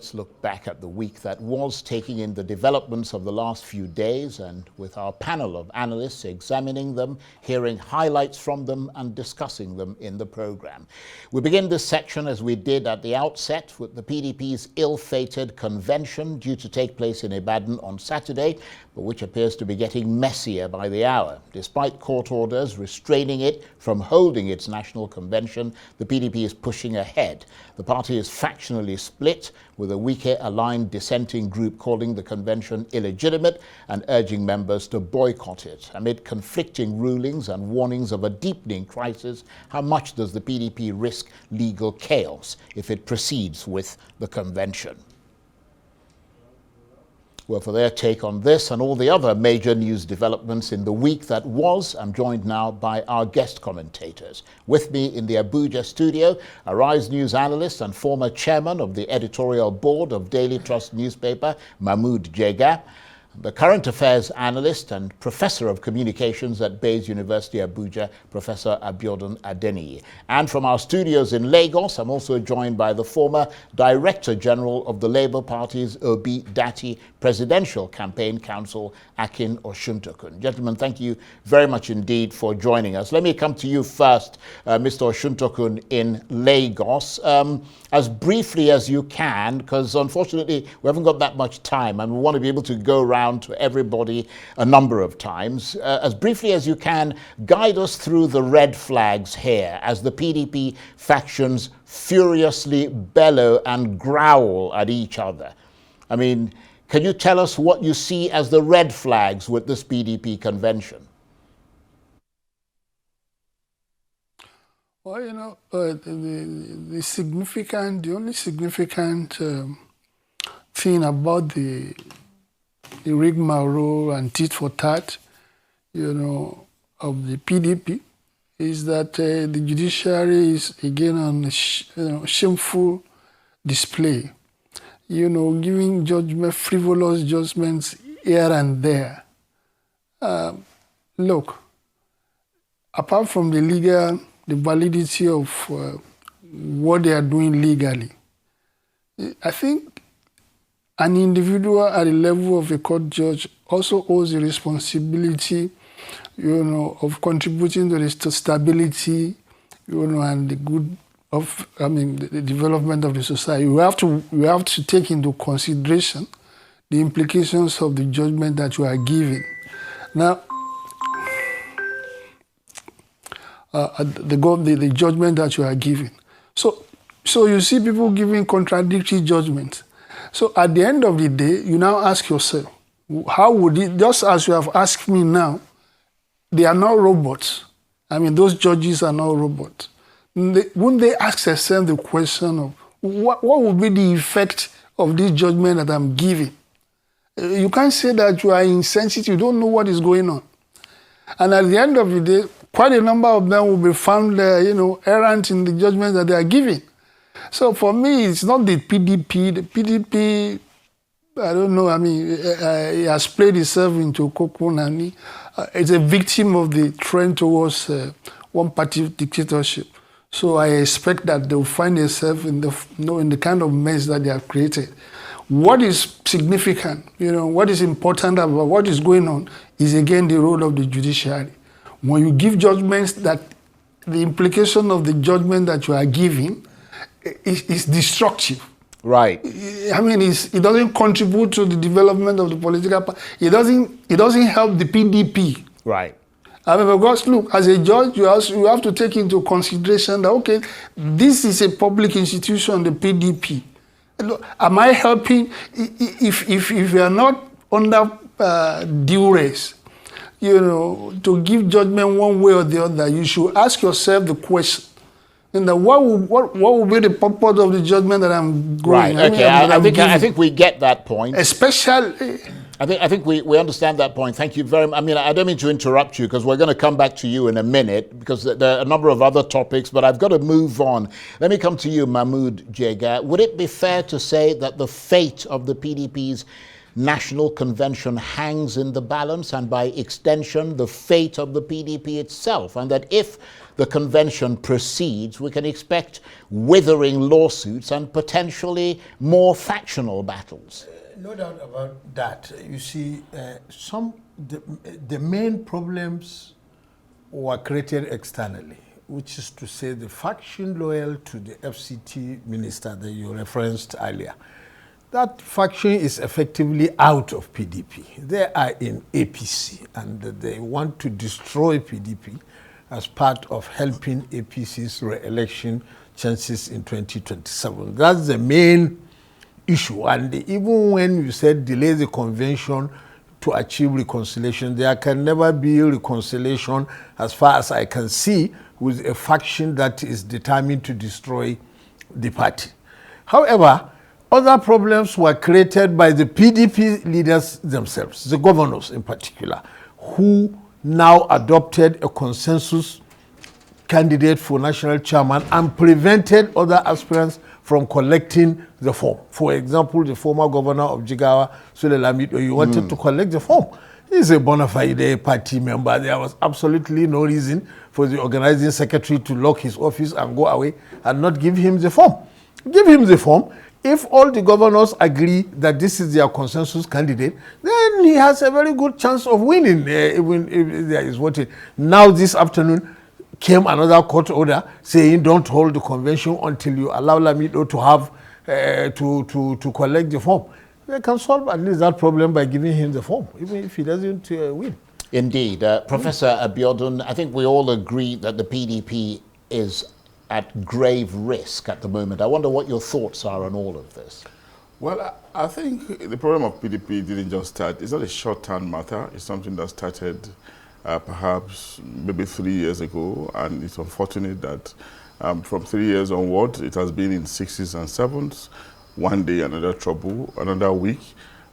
let's look back at the week that was, taking in the developments of the last few days, and with our panel of analysts examining them, hearing highlights from them and discussing them in the program. We begin this section, as we did at the outset, with the PDP's ill-fated convention due to take place in Ibadan on Saturday, but which appears to be getting messier by the hour. Despite court orders restraining it from holding its national convention, the PDP is pushing ahead. The party is factionally split, with a Wike-aligned dissenting group calling the convention illegitimate and urging members to boycott it. Amid conflicting rulings and warnings of a deepening crisis, how much does the PDP risk legal chaos if it proceeds with the convention? Well, for their take on this and all the other major news developments in the week that was, I'm joined now by our guest commentators. With me in the Abuja studio, Arise News analyst and former chairman of the editorial board of Daily Trust newspaper, Mahmood Jega, the current affairs analyst and professor of communications at Bayes University, Abuja, Professor Abiodun Adeniyi. And from our studios in Lagos, I'm also joined by the former Director General of the Labour Party's Obi Dati Presidential Campaign Council, Akin Osuntokun. Gentlemen, thank you very much indeed for joining us. Let me come to you first, Mr. Osuntokun in Lagos. As briefly as you can, because unfortunately we haven't got that much time and we want to be able to go around to everybody a number of times. As briefly as you can, guide us through the red flags here as the PDP factions furiously bellow and growl at each other. I mean, can you tell us what you see as the red flags with this PDP convention? Well, you know, the only significant thing about the rigmarole and tit for tat, you know, of the PDP is that the judiciary is again on a shameful display, you know, giving frivolous judgments here and there. Look, apart from the validity of what they are doing legally, I think an individual at the level of a court judge also owes a responsibility, you know, of contributing to the stability, you know, and the good of, the development of the society. You have to take into consideration the implications of the judgment that you are giving. Now, the judgment that you are giving. So you see people giving contradictory judgments. So at the end of the day, you now ask yourself, how would it, just as you have asked me now, they are not robots. I mean, those judges are not robots. Wouldn't they ask themselves the question of what would be the effect of this judgment that I'm giving? You can't say that you are insensitive, you don't know what is going on. And at the end of the day, quite a number of them will be found, errant in the judgment that they are giving. So for me, it's not the PDP. The PDP, I don't know, it has played itself into Kokunani. It's a victim of the trend towards one-party dictatorship. So I expect that they will find themselves in the kind of mess that they have created. What is significant, what is important about what is going on is again the role of the judiciary. When you give judgments, that the implication of the judgment that you are giving is destructive. Right. It doesn't contribute to the development of the political party. It doesn't help the PDP. Right. Because look, as a judge, you have to take into consideration that, okay, this is a public institution, the PDP. Am I helping if you are not under duress, to give judgment one way or the other? You should ask yourself the question. What will be the purpose of the judgment that I'm going? Right. Okay. I think we get that point. Especially. I think we understand that point. Thank you very much. I don't mean to interrupt you because we're going to come back to you in a minute because there are a number of other topics, but I've got to move on. Let me come to you, Mahmood Jega. Would it be fair to say that the fate of the PDP's national convention hangs in the balance, and by extension, the fate of the PDP itself, and that if the convention proceeds, we can expect withering lawsuits and potentially more factional battles. No doubt about that. You see, the main problems were created externally, which is to say the faction loyal to the FCT minister that you referenced earlier. That faction is effectively out of PDP. They are in APC, and they want to destroy PDP as part of helping APC's re-election chances in 2027. That's the main issue. And even when you said delay the convention to achieve reconciliation, there can never be reconciliation, as far as I can see, with a faction that is determined to destroy the party. However, other problems were created by the PDP leaders themselves, the governors in particular, who now adopted a consensus candidate for national chairman and prevented other aspirants from collecting the form. For example, the former governor of Jega, Sule Lamido, he wanted to collect the form. He's a bona fide party member. There was absolutely no reason for the organizing secretary to lock his office and go away and not give him the form. Give him the form. If all the governors agree that this is their consensus candidate, then he has a very good chance of winning, even if there is voting. Now this afternoon came another court order saying don't hold the convention until you allow Lamido to have to collect the form. They can solve at least that problem by giving him the form, even if he doesn't win. Indeed. Professor Abiodun, I think we all agree that the PDP is at grave risk at the moment. I wonder what your thoughts are on all of this. Well, I think the problem of PDP didn't just start. It's not a short-term matter. It's something that started perhaps maybe 3 years ago, and it's unfortunate that from 3 years onward, it has been in 6s and 7s. One day, another trouble, another week,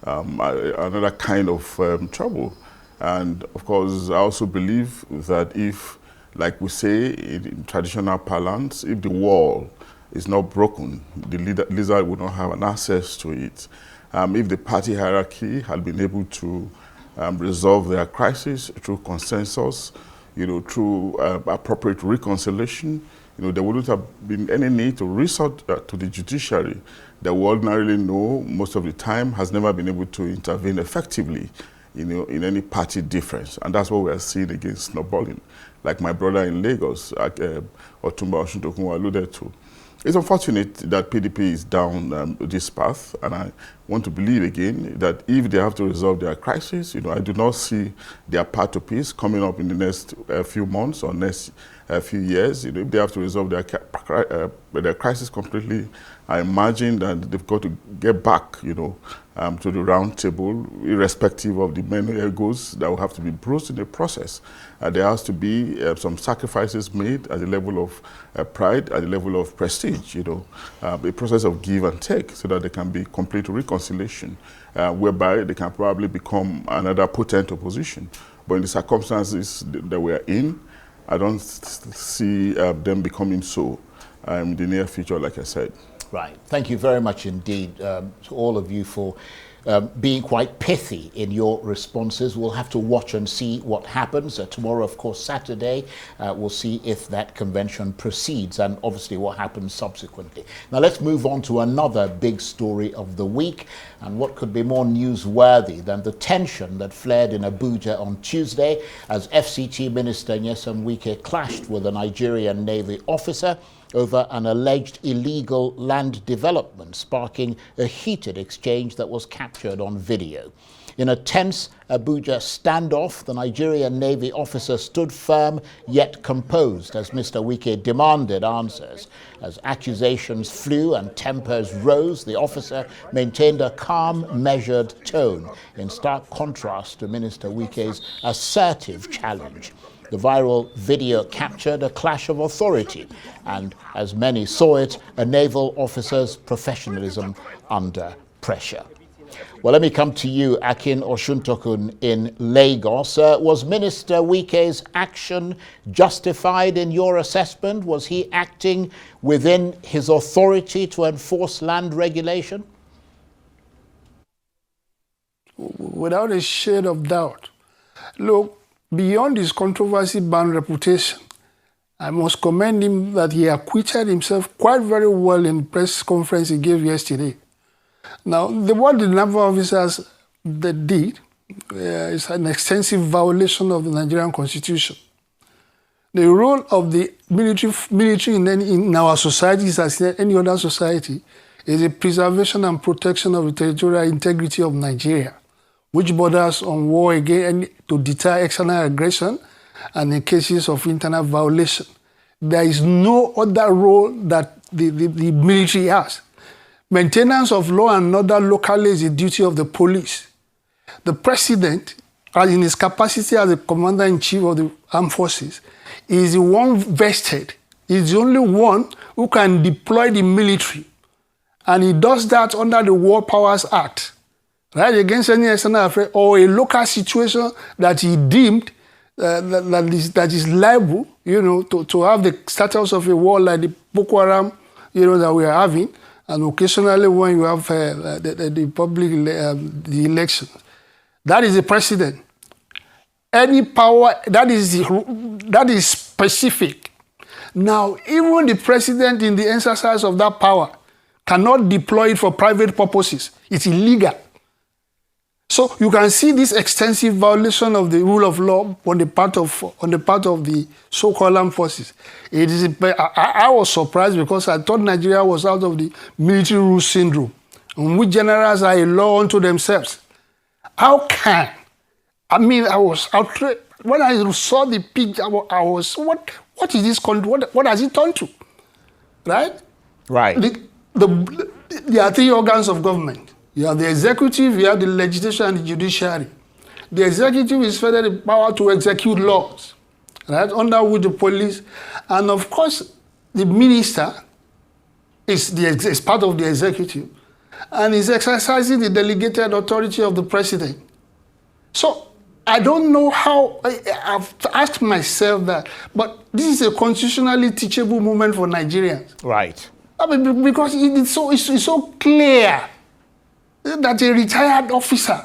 another kind of trouble. And of course, I also believe that if, like we say in traditional parlance, if the wall is not broken, the lizard will not have an access to it. If the party hierarchy had been able to resolve their crisis through consensus, through appropriate reconciliation, there wouldn't have been any need to resort to the judiciary that we ordinarily know most of the time has never been able to intervene effectively, in any party difference. And that's what we are seeing against snowballing. Like my brother in Lagos, Otumba Osuntokun alluded to. It's unfortunate that PDP is down this path, and I want to believe again that if they have to resolve their crisis, I do not see their path to peace coming up in the next few months or next few years. If they have to resolve their crisis completely, I imagine that they've got to get back, to the round table, irrespective of the many egos that will have to be bruised in the process. There has to be some sacrifices made at the level of pride, at the level of prestige, a process of give and take so that there can be complete reconciliation, whereby they can probably become another potent opposition. But in the circumstances that we are in, I don't see them becoming so in the near future, like I said. Right. Thank you very much indeed to all of you for being quite pithy in your responses. We'll have to watch and see what happens. Tomorrow, of course, Saturday, we'll see if that convention proceeds and obviously what happens subsequently. Now let's move on to another big story of the week, and what could be more newsworthy than the tension that flared in Abuja on Tuesday as FCT Minister Nyesom Wike clashed with a Nigerian Navy officer over an alleged illegal land development, sparking a heated exchange that was captured on video. In a tense Abuja standoff, the Nigerian Navy officer stood firm yet composed as Mr. Wike demanded answers. As accusations flew and tempers rose, the officer maintained a calm, measured tone, in stark contrast to Minister Wike's assertive challenge. The viral video captured a clash of authority and, as many saw it, a naval officer's professionalism under pressure. Well, let me come to you, Akin Osuntokun in Lagos. Was Minister Wike's action justified in your assessment? Was he acting within his authority to enforce land regulation? without a shade of doubt. Look, beyond his controversy-bound reputation, I must commend him that he acquitted himself quite very well in the press conference he gave yesterday. Now, what the naval officers did is an extensive violation of the Nigerian Constitution. The role of the military in our societies, as in any other society, is the preservation and protection of the territorial integrity of Nigeria, which borders on war again to deter external aggression and in cases of internal violation. There is no other role that the military has. Maintenance of law and order locally is the duty of the police. The president, in his capacity as the commander-in-chief of the armed forces, is the one vested, is the only one who can deploy the military. And he does that under the War Powers Act, right, against any external affair or a local situation that he deemed that is liable, to have the status of a war like the Boko Haram, that we are having, and occasionally when you have the public the elections. That is the president. Any power that is specific. Now, even the president in the exercise of that power cannot deploy it for private purposes. It's illegal. So you can see this extensive violation of the rule of law on the part of the so-called armed forces. I was surprised because I thought Nigeria was out of the military rule syndrome, in which generals are a law unto themselves. How can? I mean, I was outraged when I saw the picture. I was, what is this country? What has it turned to? Right? Right. There are three organs of government. You have the executive, you have the legislature, and the judiciary. The executive is further the power to execute laws, right? Under which the police, and of course, the minister is part of the executive, and is exercising the delegated authority of the president. So I don't know how. I've asked myself that, but this is a constitutionally teachable moment for Nigerians. Right. I mean, because it's so clear that a retired officer,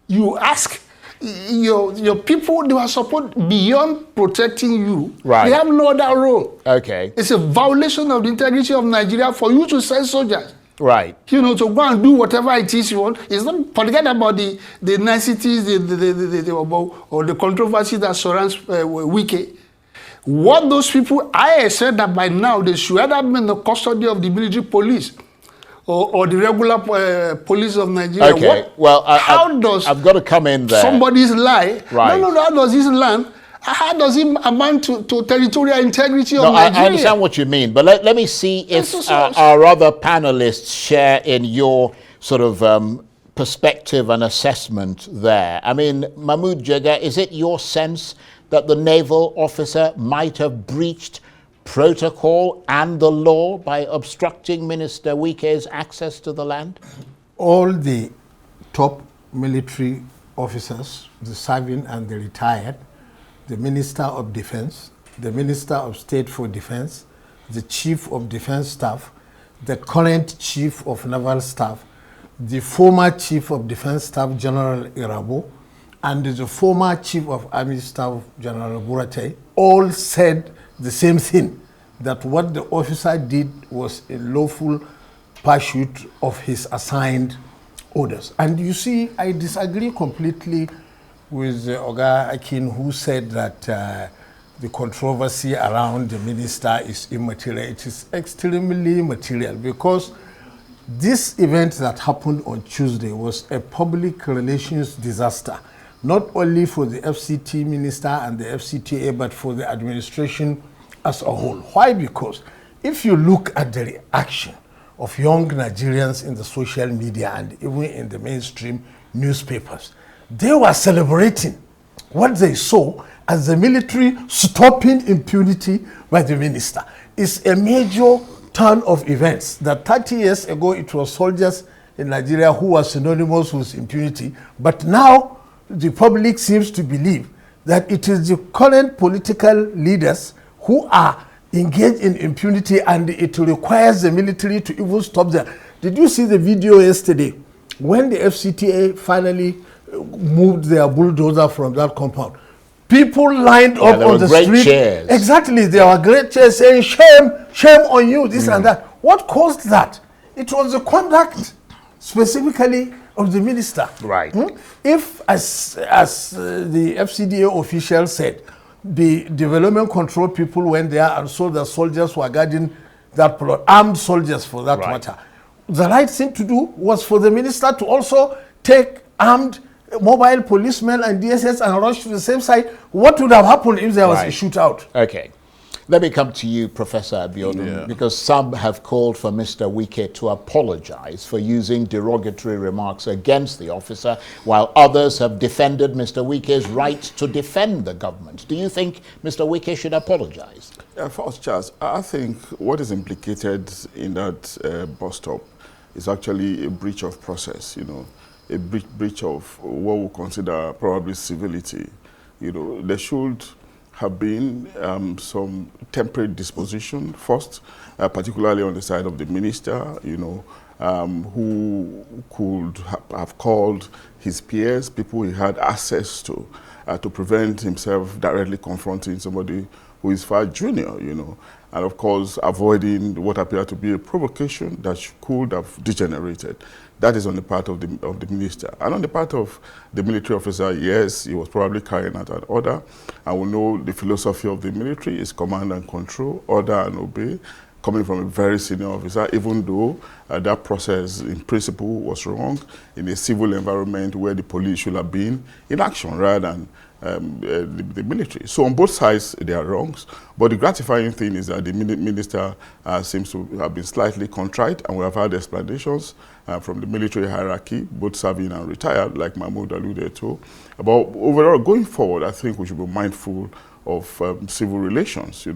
you ask your people, they are support beyond protecting you. Right. They have no other role. Okay. It's a violation of the integrity of Nigeria for you to send soldiers. Right. To go and do whatever it is you want. It's not, forget about the niceties, or the controversy that surrounds Wike. What those people, I said that by now they should either be in the custody of the military police or the regular police of Nigeria. Okay. I've got to come in there. Somebody's lie? Right. No. How does this land? How does it amount to territorial integrity of Nigeria? I understand what you mean, but let me see if our other panelists share in your sort of perspective and assessment there. I mean, Mahmood Jega, is it your sense that the naval officer might have breached protocol and the law by obstructing Minister Wike's access to the land? All the top military officers, the serving and the retired, the Minister of Defense, the Minister of State for Defense, the Chief of Defense Staff, the current Chief of Naval Staff, the former Chief of Defense Staff, General Irabo, and the former Chief of Army Staff, General Burate, all said the same thing, that what the officer did was a lawful pursuit of his assigned orders. And you see, I disagree completely with Oga Akin, who said that the controversy around the minister is immaterial. It is extremely material, because this event that happened on Tuesday was a public relations disaster, not only for the FCT minister and the FCTA, but for the administration as a whole. Why? Because if you look at the reaction of young Nigerians in the social media and even in the mainstream newspapers, they were celebrating what they saw as the military stopping impunity by the minister. It's a major turn of events that 30 years ago it was soldiers in Nigeria who were synonymous with impunity, but now the public seems to believe that it is the current political leaders who are engaged in impunity, and it requires the military to even stop them. Did you see the video yesterday when the FCTA finally moved their bulldozer from that compound. People lined up there on were the great street. cheers. Exactly, there were great cheers saying, "Shame, shame on you," this and that. What caused that? It was the conduct, specifically of the minister. Right. If, as the FCDA official said, the development control people went there and saw the soldiers were guarding that plot, armed soldiers for that matter, the right thing to do was for the minister to also take armed mobile policemen and DSS and rush to the same site. What would have happened if there was a shootout? Okay. Let me come to you, Professor Abiodun, because some have called for Mr. Wike to apologize for using derogatory remarks against the officer, while others have defended Mr. Wike's right to defend the government. Do you think Mr. Wike should apologize? First, Charles, I think what is implicated in that bus stop is actually a breach of process, a breach of what we consider probably civility. There should have been some temperate disposition first, particularly on the side of the minister, who could have called his peers, people he had access to prevent himself directly confronting somebody who is far junior, and of course avoiding what appeared to be a provocation that could have degenerated. That is on the part of the minister. And on the part of the military officer, yes, he was probably carrying out an order. And we know the philosophy of the military is command and control, order and obey, coming from a very senior officer, even though that process in principle was wrong in a civil environment where the police should have been in action rather than the military. So on both sides, there are wrongs. But the gratifying thing is that the minister seems to have been slightly contrite, and we have had explanations from the military hierarchy, both serving and retired, like Mahmoud alluded to. But overall, going forward, I think we should be mindful of civil relations,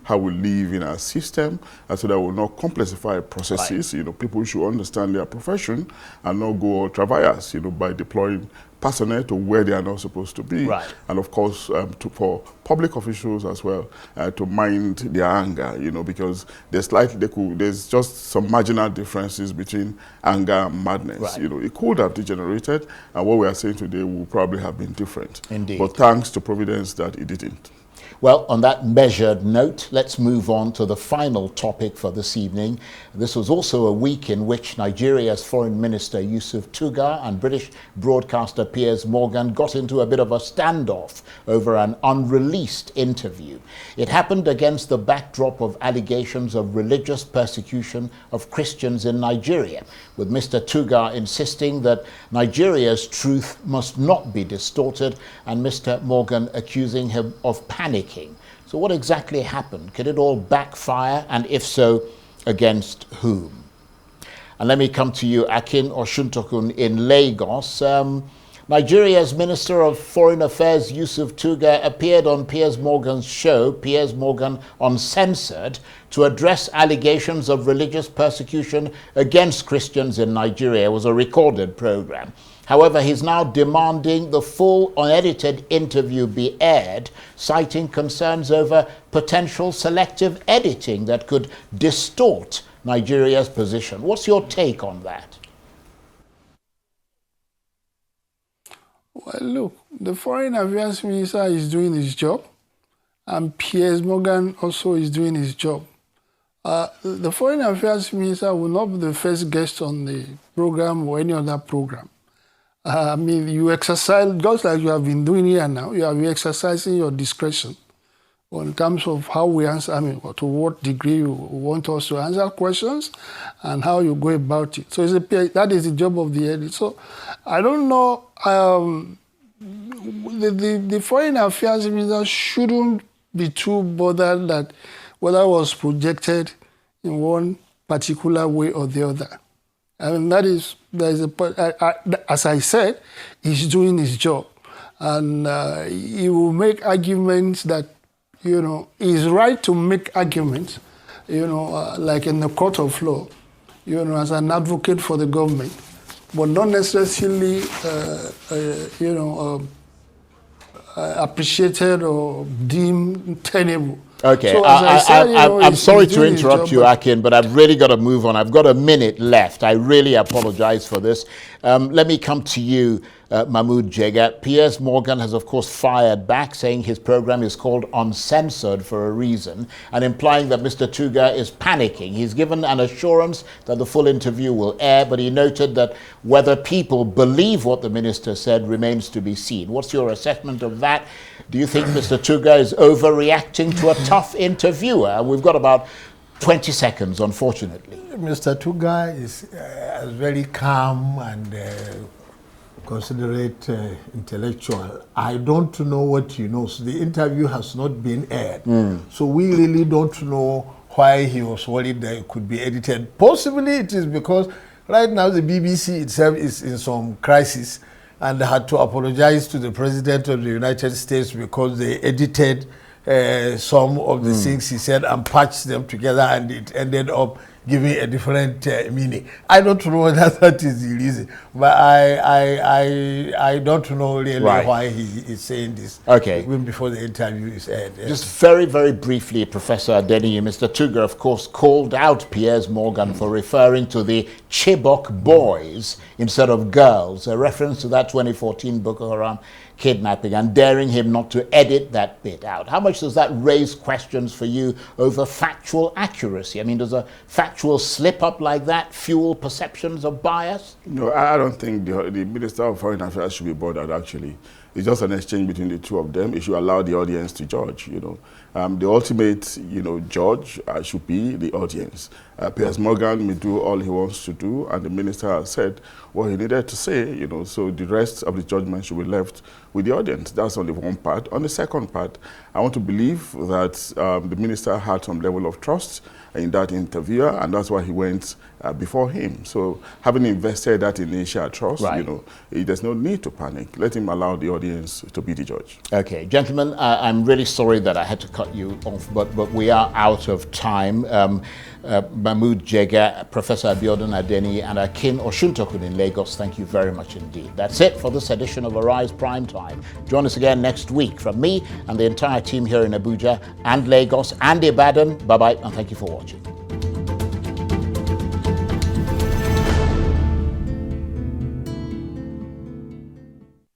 how we live in our system, and so that we will not complexify processes. Right. People should understand their profession and not go ultra vires, by deploying personnel to where they are not supposed to be. Right. And of course, for public officials as well, to mind their anger, because there's just some marginal differences between anger and madness. Right. It could have degenerated, and what we are saying today will probably have been different. Indeed. But thanks to Providence that it didn't. Well, on that measured note, let's move on to the final topic for this evening. This was also a week in which Nigeria's Foreign Minister Yusuf Tugar and British broadcaster Piers Morgan got into a bit of a standoff over an unreleased interview. It happened against the backdrop of allegations of religious persecution of Christians in Nigeria, with Mr. Tugar insisting that Nigeria's truth must not be distorted, and Mr. Morgan accusing him of panicking. So what exactly happened? Could it all backfire? And if so, against whom? And let me come to you, Akin Osuntokun in Lagos. Nigeria's Minister of Foreign Affairs, Yusuf Tugar, appeared on Piers Morgan's show, Piers Morgan Uncensored, to address allegations of religious persecution against Christians in Nigeria. It was a recorded program. However, he's now demanding the full unedited interview be aired, citing concerns over potential selective editing that could distort Nigeria's position. What's your take on that? Well, look, the Foreign Affairs Minister is doing his job, and Piers Morgan also is doing his job. The Foreign Affairs Minister will not be the first guest on the program or any other program. You exercise, just like you have been doing here now, you have been exercising your discretion in terms of how we answer, to what degree you want us to answer questions and how you go about it. So that is the job of the edit. So I don't know, the Foreign Affairs Minister shouldn't be too bothered that whether it was projected in one particular way or the other. As I said, he's doing his job. And he will make arguments that, he's right to make arguments, like in the court of law, as an advocate for the government, but not necessarily, appreciated or deemed tenable. Okay, so I'm sorry to interrupt you, Akin, but I've really got to move on. I've got a minute left. I really apologize for this. Let me come to you, Mahmood Jega. Piers Morgan has, of course, fired back, saying his program is called Uncensored for a reason, and implying that Mr. Tuga is panicking. He's given an assurance that the full interview will air, but he noted that whether people believe what the minister said remains to be seen. What's your assessment of that? Do you think Mr. Tuga is overreacting to a tough interviewer? We've got about 20 seconds, unfortunately. Mr. Tuga is very calm and considerate intellectual. I don't know what he knows. The interview has not been aired. So we really don't know why he was worried that it could be edited. Possibly it is because right now the BBC itself is in some crisis and had to apologize to the President of the United States because they edited some of the things he said and patched them together, and it ended up giving a different meaning. I don't know whether that is the reason, but I don't know really why he is saying this. Okay. Even before the interview is aired. Just very, very briefly, Professor Adeniyi, Mr. Tuga, of course, called out Piers Morgan for referring to the Chibok boys instead of girls, a reference to that 2014 Boko Haram kidnapping, and daring him not to edit that bit out. How much does that raise questions for you over factual accuracy? I mean, does a factual slip-up like that fuel perceptions of bias? No, I don't think the Minister of Foreign Affairs should be bothered, actually. It's just an exchange between the two of them. It should allow the audience to judge, The ultimate, judge should be the audience. Piers Morgan may do all he wants to do, and the minister has said what he needed to say, so the rest of the judgment should be left with the audience. That's on the one part. On the second part, I want to believe that the minister had some level of trust in that interviewer, and that's why he went before him. So having invested that initial trust, there's no need to panic. Let him allow the audience to be the judge. Okay, gentlemen, I'm really sorry that I had to cut you off, but we are out of time. Mahmood Jega, Professor Abiodun Adeniyi, and Akin Osuntokun in Lagos, thank you very much indeed. That's it for this edition of Arise Prime Time. Join us again next week. From me and the entire team here in Abuja and Lagos and Ibadan, bye-bye, and thank you for watching.